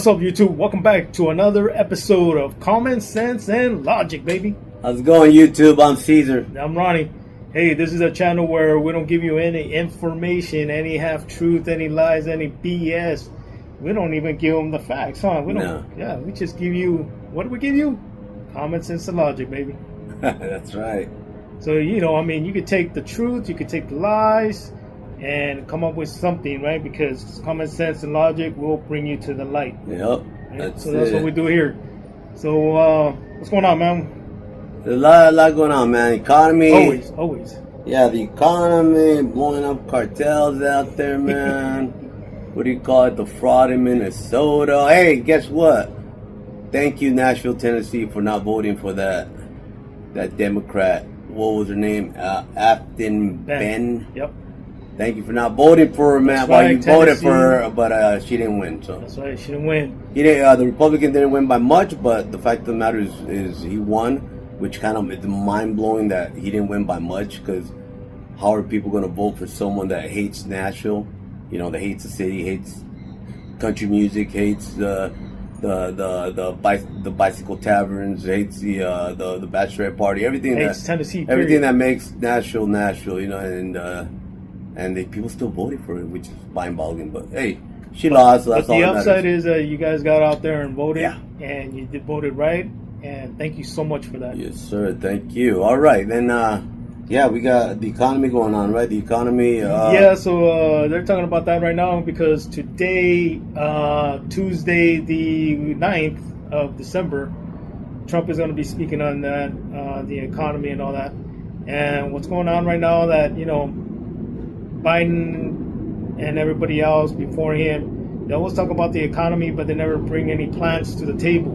What's up, YouTube? Welcome back to another episode of Common Sense and Logic, baby. How's it going, YouTube? I'm Caesar. I'm Ronnie. Hey, this is a channel where we don't give you any information, any half-truth, any lies, any BS. We don't even give them the facts, huh? We don't. No. Yeah, we just give you, what do we give you? Common sense and logic, baby. That's right. So, you could take the truth, you could take the lies, and come up with something, right? Because common sense and logic will bring you to the light. Yep. Right? That's what we do here. So, what's going on, man? There's a lot going on, man. Economy. Always. Yeah, the economy, blowing up cartels out there, man. What do you call it? The fraud in Minnesota. Hey, guess what? Thank you, Nashville, Tennessee, for not voting for that Democrat. What was her name? Afton Ben. Yep. Thank you for not voting for her, man. Well, you voted for her, but she didn't win. So that's right, she didn't win. The Republican didn't win by much, but the fact of the matter is he won, which kind of is mind-blowing that he didn't win by much, because how are people going to vote for someone that hates Nashville? That hates the city, hates country music, hates the bicycle taverns, hates the bachelorette party, everything hates Tennessee, everything that makes Nashville, and the people still voted for it, which is mind-boggling. But hey, she lost. So that's but all the that upside matters. is you guys got out there and voted, yeah, and you did voted right, and thank you so much for that. Yes, sir. Thank you. All right, then. We got the economy going on, right? The economy. So they're talking about that right now because today, Tuesday, the 9th of December, Trump is going to be speaking on that, the economy and all that. And what's going on right now that, Biden and everybody else before him, they always talk about the economy, but they never bring any plans to the table.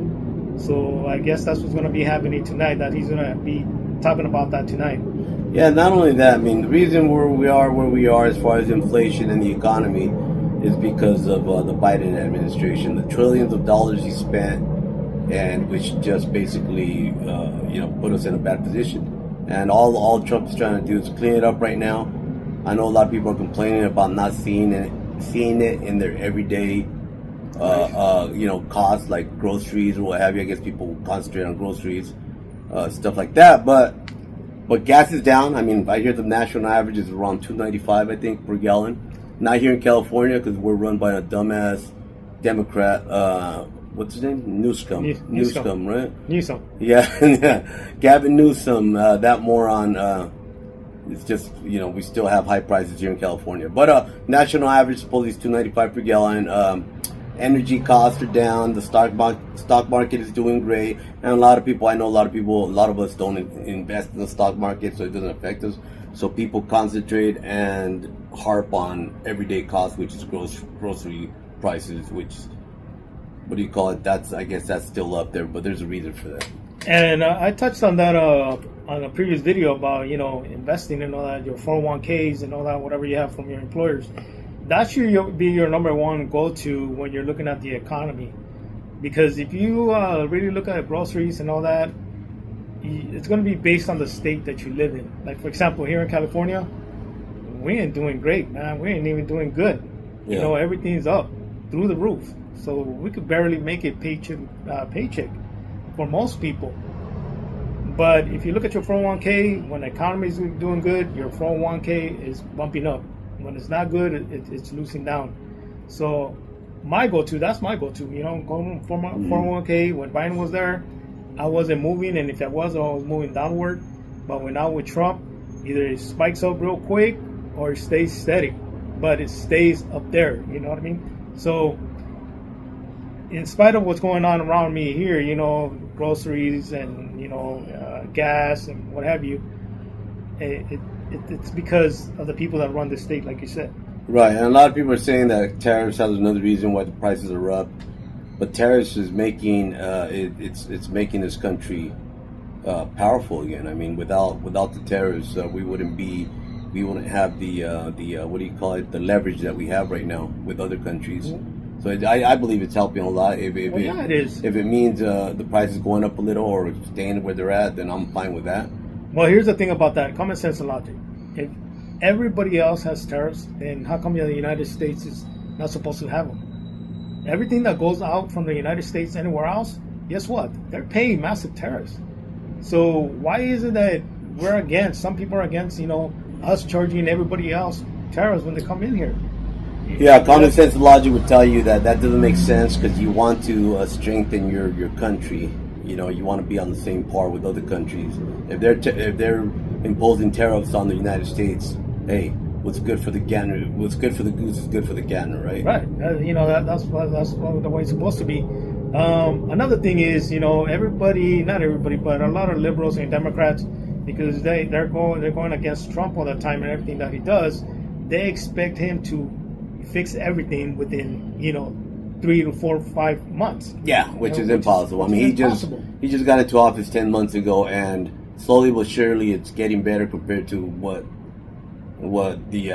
So I guess that's what's going to be happening tonight, that he's going to be talking about that tonight. Yeah, not only that, the reason where we are as far as inflation and the economy is because of the Biden administration, the trillions of dollars he spent, and which just basically, put us in a bad position. And all Trump's trying to do is clean it up right now. I know a lot of people are complaining about not seeing it in their everyday, costs, like groceries or what have you. I guess people concentrate on groceries, stuff like that, but gas is down. I hear the national average is around $2.95, I think, per gallon. Not here in California because we're run by a dumbass Democrat. What's his name? Newsom, right? Newsom. Yeah, Gavin Newsom. That moron. It's just we still have high prices here in California. But national average supposedly is $2.95 per gallon. Energy costs are down. The stock market is doing great, and a lot of us don't invest in the stock market, so it doesn't affect us. So people concentrate and harp on everyday costs, which is grocery prices. Which, what do you call it? I guess that's still up there, but there's a reason for that. And I touched on that on a previous video about investing in all that, your 401ks and all that, whatever you have from your employers. That should be your number one go-to when you're looking at the economy, because if you really look at groceries and all that, it's going to be based on the state that you live in. Like, for example, here in California, we ain't doing great, man. We ain't even doing good. Yeah. Everything's up through the roof, so we could barely make it paycheck for most people. But if you look at your 401k, when the economy is doing good, your 401k is bumping up. When it's not good, it's losing down. So that's my go-to, going for my 401k. When Biden was there, I wasn't moving, and if I was moving downward. But now with Trump, either it spikes up real quick or it stays steady, but it stays up there, you know what I mean? So in spite of what's going on around me here, groceries and, gas and what have you, it's because of the people that run the state, like you said. Right, and a lot of people are saying that tariffs is another reason why the prices are up. But tariffs is making it's making this country powerful again. Without the tariffs, we wouldn't have the what do you call it, the leverage that we have right now with other countries. Mm-hmm. So I believe it's helping a lot. It is. If it means the prices going up a little or staying where they're at, then I'm fine with that. Well, here's the thing about that: common sense and logic. If everybody else has tariffs, then how come the United States is not supposed to have them? everything that goes out from the United States anywhere else, guess what? They're paying massive tariffs. So why is it that we're against, some people are against, us charging everybody else tariffs when they come in here? Yeah, common sense logic would tell you that doesn't make sense because you want to strengthen your country. You want to be on the same par with other countries. If they're imposing tariffs on the United States, hey, what's good for the gander? What's good for the goose is good for the gander, right? Right. That's the way it's supposed to be. Another thing is, everybody, not everybody, but a lot of liberals and Democrats, because they're going against Trump all the time and everything that he does. They expect him to fix everything within 3 to 4 5 months. Yeah, which is impossible. I mean, he just got into office 10 months ago, and slowly but surely it's getting better compared to what the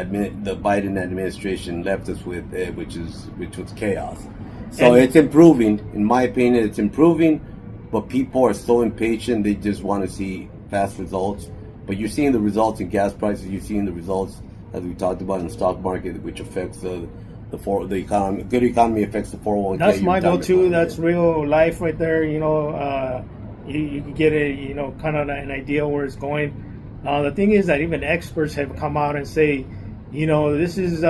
Biden administration left us with, which was chaos. So it's improving. In my opinion, it's improving, but people are so impatient. They just want to see fast results. But you're seeing the results in gas prices. You're seeing the results, as we talked about, in the stock market, which affects the economy. Good economy affects the 401k. That's my go-to. That's real life right there. You can get a kind of an idea where it's going. The thing is that even experts have come out and say, this is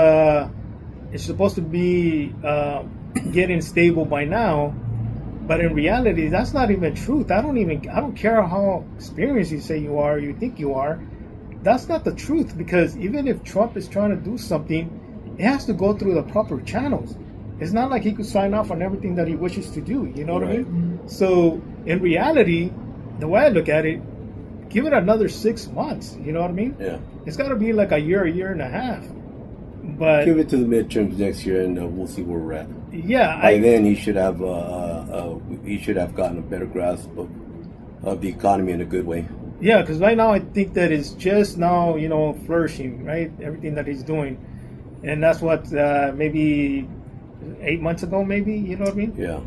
it's supposed to be getting stable by now, but in reality, that's not even truth. I don't care how experienced you say you are, you think you are. That's not the truth, because even if Trump is trying to do something, it has to go through the proper channels. It's not like he could sign off on everything that he wishes to do. You know what I mean? So in reality, the way I look at it, give it another 6 months. You know what I mean? Yeah. It's got to be like a year and a half. But give it to the midterms next year, and we'll see where we're at. Yeah. By then, he should have gotten a better grasp of the economy in a good way. Yeah, because right now I think that it's just now flourishing, right? Everything that he's doing, and that's what maybe 8 months ago, maybe, you know what I mean? Yeah.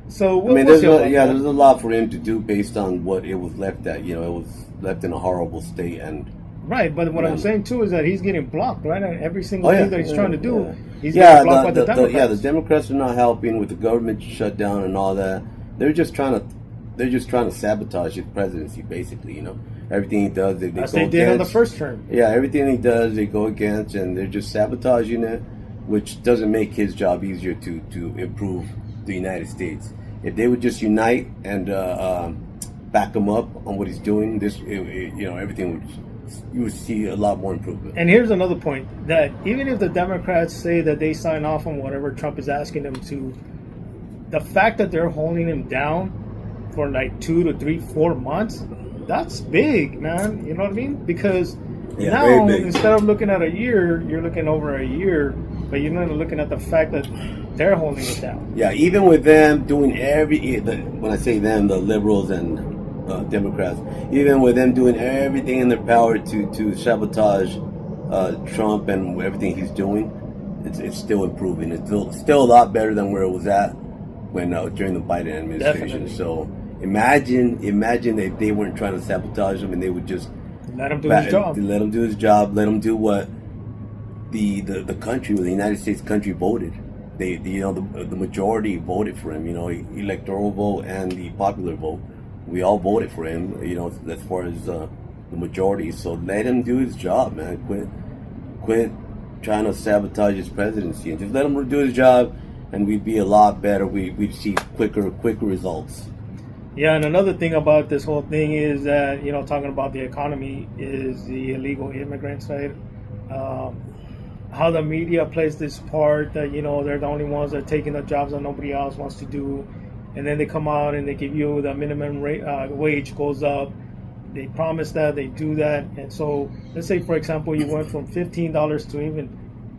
So there's a lot for him to do based on what it was left at. It was left in a horrible state, and right. But what I'm saying too is that he's getting blocked, right? And every single thing that he's trying to do, he's getting blocked by the Democrats. The Democrats are not helping with the government shutdown and all that. They're just trying to sabotage his presidency, basically. Everything he does, they go against. They did on the first term. Yeah, everything he does, they go against, and they're just sabotaging it, which doesn't make his job easier to improve the United States. If they would just unite and back him up on what he's doing, everything you would see a lot more improvement. And here's another point, that even if the Democrats say that they sign off on whatever Trump is asking them to, the fact that they're holding him down for like 2 to 3, 4 months, that's big, man. You know what I mean? Because now, instead of looking at a year, you're looking over a year, but you're not looking at the fact that they're holding it down. Yeah, even with them doing when I say them, the liberals and Democrats, even with them doing everything in their power to sabotage Trump and everything he's doing, it's still improving. It's still a lot better than where it was at when during the Biden administration. Definitely. So imagine if they weren't trying to sabotage him and they would just let him do his job. Let him do his job. Let him do what the country, the United States country, voted. The majority voted for him. Electoral vote and the popular vote. We all voted for him. As far as the majority. So let him do his job, man. Quit trying to sabotage his presidency and just let him do his job, and we'd be a lot better. We'd see quicker results. Yeah, and another thing about this whole thing is that, talking about the economy, is the illegal immigrant side. How the media plays this part that, they're the only ones that are taking the jobs that nobody else wants to do. And then they come out and they give you the minimum wage goes up. They promise that, they do that. And so let's say, for example, you went from $15 to even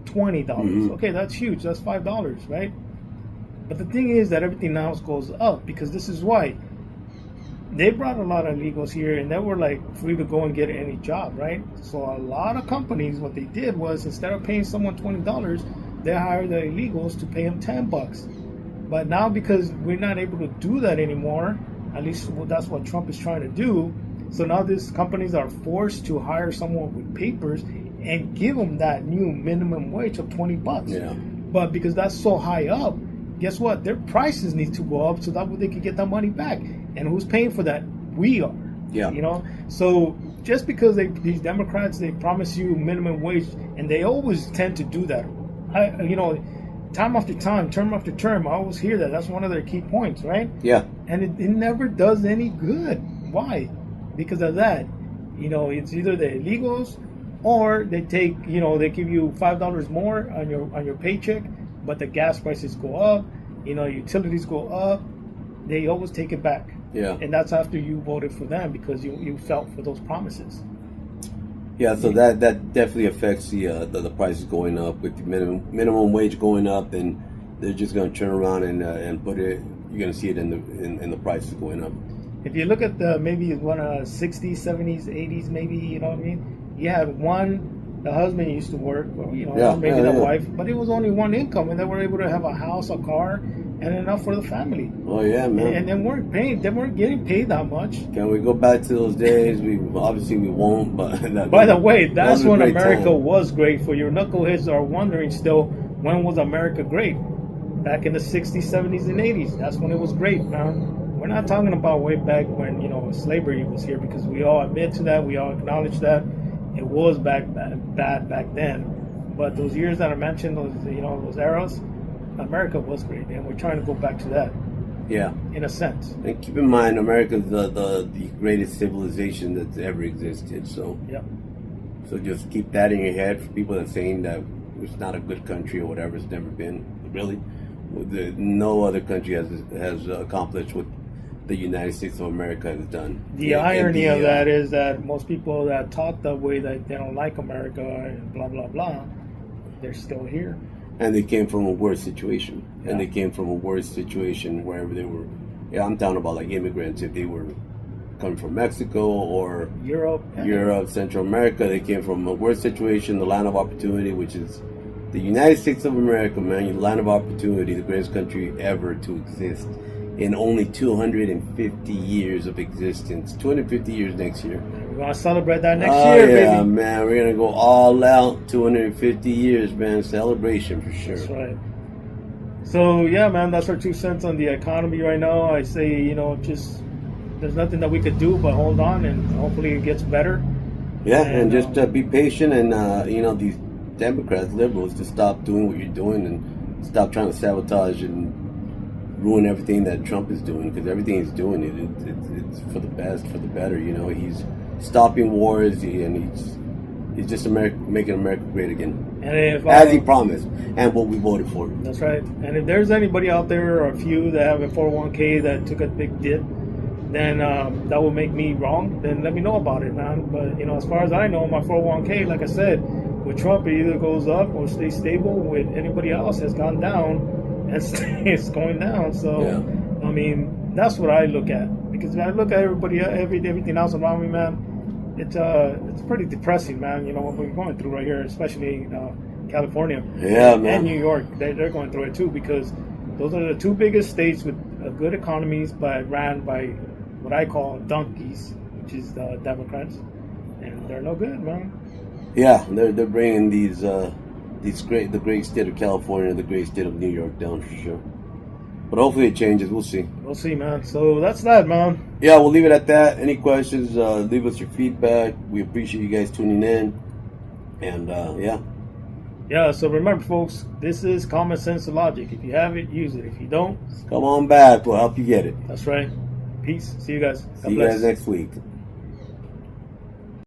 $20. Mm-hmm. Okay, that's huge. That's $5, right? But the thing is that everything else goes up, because this is why. They brought a lot of illegals here, and they were like free to go and get any job, right? So a lot of companies, what they did was, instead of paying someone $20, they hired the illegals to pay them $10. But now, because we're not able to do that anymore, at least that's what Trump is trying to do. So now these companies are forced to hire someone with papers and give them that new minimum wage of $20. Yeah. But because that's so high up, guess what? Their prices need to go up so that way they can get that money back. And who's paying for that? We are. Yeah. You know, so just because these Democrats, they promise you minimum wage, and they always tend to do that. Time after time, term after term, I always hear that. That's one of their key points, right? Yeah. And it never does any good. Why? Because of that. It's either the illegals, or they take, they give you $5 more on your paycheck, but the gas prices go up, utilities go up. They always take it back. Yeah. And that's after you voted for them because you felt for those promises. Yeah, so that definitely affects the prices going up. With the minimum wage going up, then they're just going to turn around and put it. You're going to see it in the prices going up. If you look at the maybe 60s, 70s, 80s, maybe, you know what I mean? You had the husband used to work, or, the wife, but it was only one income, and they were able to have a house, a car, and enough for the family. Oh yeah, man. And they weren't getting paid that much. Can we go back to those days? We won't. But by the way, that's when America was great. For your knuckleheads are wondering still, when was America great? Back in the 60s, 70s, and 80s. That's when it was great, man. We're not talking about way back when slavery was here, because we all admit to that. We all acknowledge that it was bad back then. But those years that I mentioned, those eras, America was great, and we're trying to go back to that. Yeah. In a sense. And keep in mind, America's the greatest civilization that's ever existed. So. Yep. So just keep that in your head. For people that are saying that it's not a good country or whatever, it's never been. Really, no other country has accomplished what the United States of America has done. The irony of that is that most people that talk that way, that they don't like America and blah blah blah, they're still here. And they came from a worse situation. Yeah. And they came from a worse situation wherever they were. Yeah, I'm talking about like immigrants. If they were coming from Mexico or Europe, Central America, they came from a worse situation, the land of opportunity, which is the United States of America, man. The land of opportunity, the greatest country ever to exist in only 250 years of existence. 250 years next year. We're going to celebrate that next year, yeah, baby. Man. We're going to go all out. 250 years, man. Celebration for sure. That's right. So, yeah, man, that's our 2 cents on the economy right now. I say, just there's nothing that we could do but hold on, and hopefully it gets better. Yeah, and just be patient, and, these Democrats, liberals, just stop doing what you're doing and stop trying to sabotage and ruin everything that Trump is doing, because everything he's doing, it's for the best, for the better. He's stopping wars, and he's just making America great again. And as he promised, and what we voted for. That's right. And if there's anybody out there, or a few that have a 401k that took a big dip, then that will make me wrong. Then let me know about it, man. But as far as I know, my 401k, like I said, with Trump, it either goes up or stays stable. With anybody else, has gone down. And it's going down. So, yeah. I mean, that's what I look at. Because when I look at everything else around me, man, it's pretty depressing, man. What we're going through right here, especially California. Yeah, man. And New York, they're going through it too, because those are the 2 biggest states with good economies, but ran by what I call donkeys, which is the Democrats, and they're no good, man. Yeah, they're bringing the great state of California, the great state of New York down for sure. But hopefully it changes. We'll see. We'll see, man. So that's that, man. Yeah, we'll leave it at that. Any questions, leave us your feedback. We appreciate you guys tuning in. And, yeah. Yeah, so remember, folks, this is common sense and logic. If you have it, use it. If you don't, come on back. We'll help you get it. That's right. Peace. See you guys. See you guys next week.